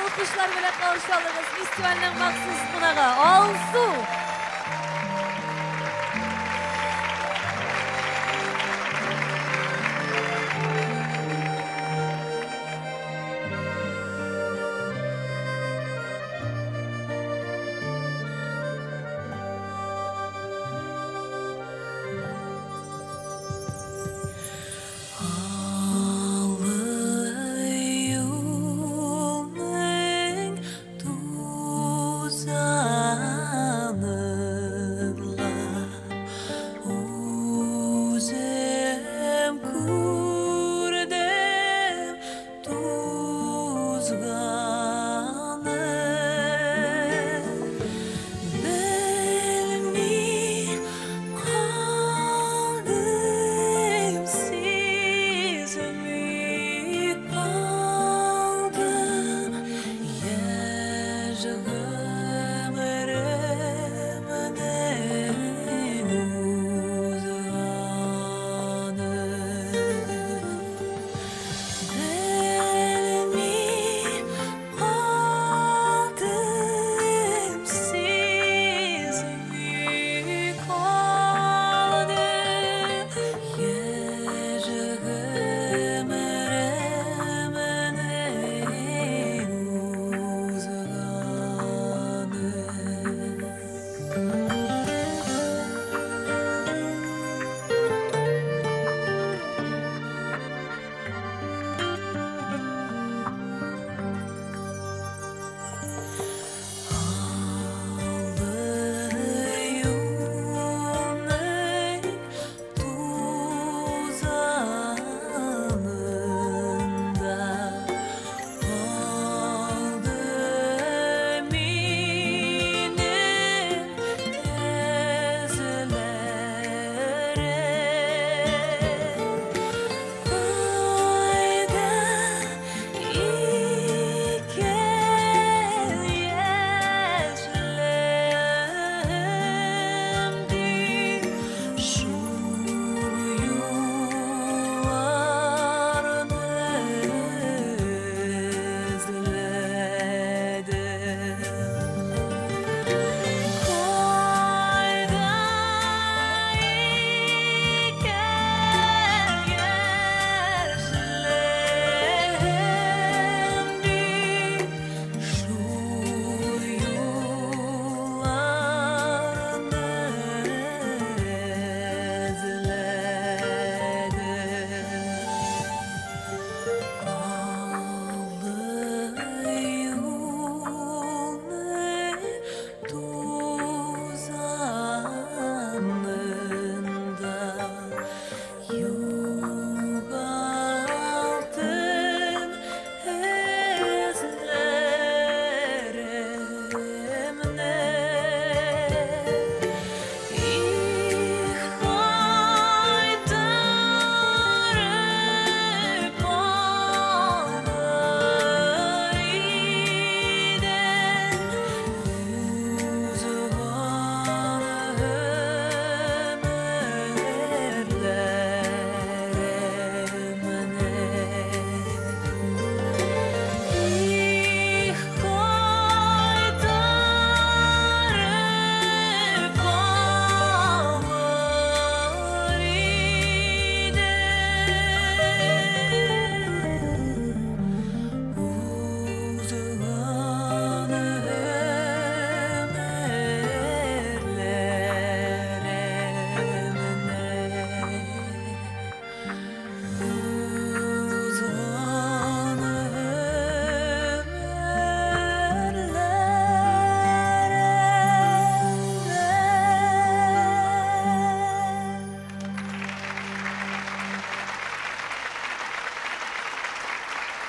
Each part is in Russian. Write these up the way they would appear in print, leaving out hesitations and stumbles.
alkışlar bilen kavuşalımız. Festivalin maksus bunağı. Alsu.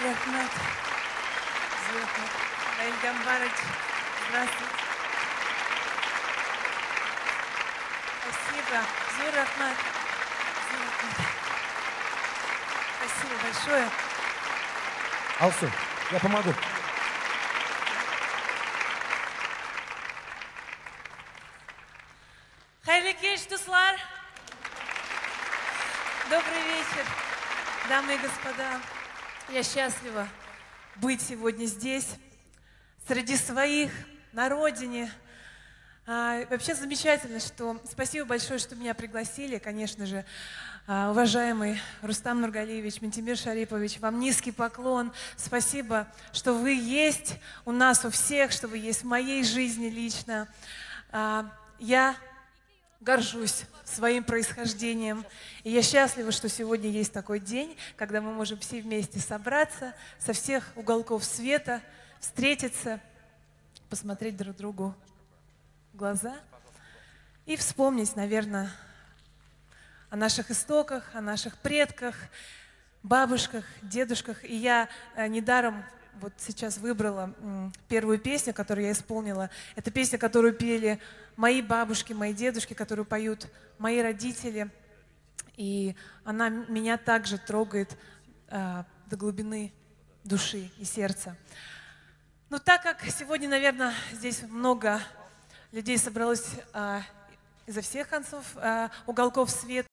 Рахмат. Наиль Гамбарович, здравствуйте. Спасибо. Зур Рахмат. Спасибо большое. Алсу, я помогу. Хайли кеш, туслар. Добрый вечер, дамы и господа. Я счастлива быть сегодня здесь, среди своих, на родине. Вообще замечательно, что спасибо большое, что меня пригласили, конечно же. Уважаемый Рустам Нургалиевич, Ментимир Шарипович, вам низкий поклон. Спасибо, что вы есть у нас, у всех, что вы есть в моей жизни лично. Я горжусь своим происхождением. И я счастлива, что сегодня есть такой день, когда мы можем все вместе собраться, со всех уголков света, встретиться, посмотреть друг другу в глаза и вспомнить, наверное, о наших истоках, о наших предках, бабушках, дедушках. И я недаром вот сейчас выбрала первую песню, которую я исполнила. Это песня, которую пели мои бабушки, мои дедушки, которую поют мои родители. И она меня также трогает до глубины души и сердца. Но так как сегодня, наверное, здесь много людей собралось изо всех концов, уголков света,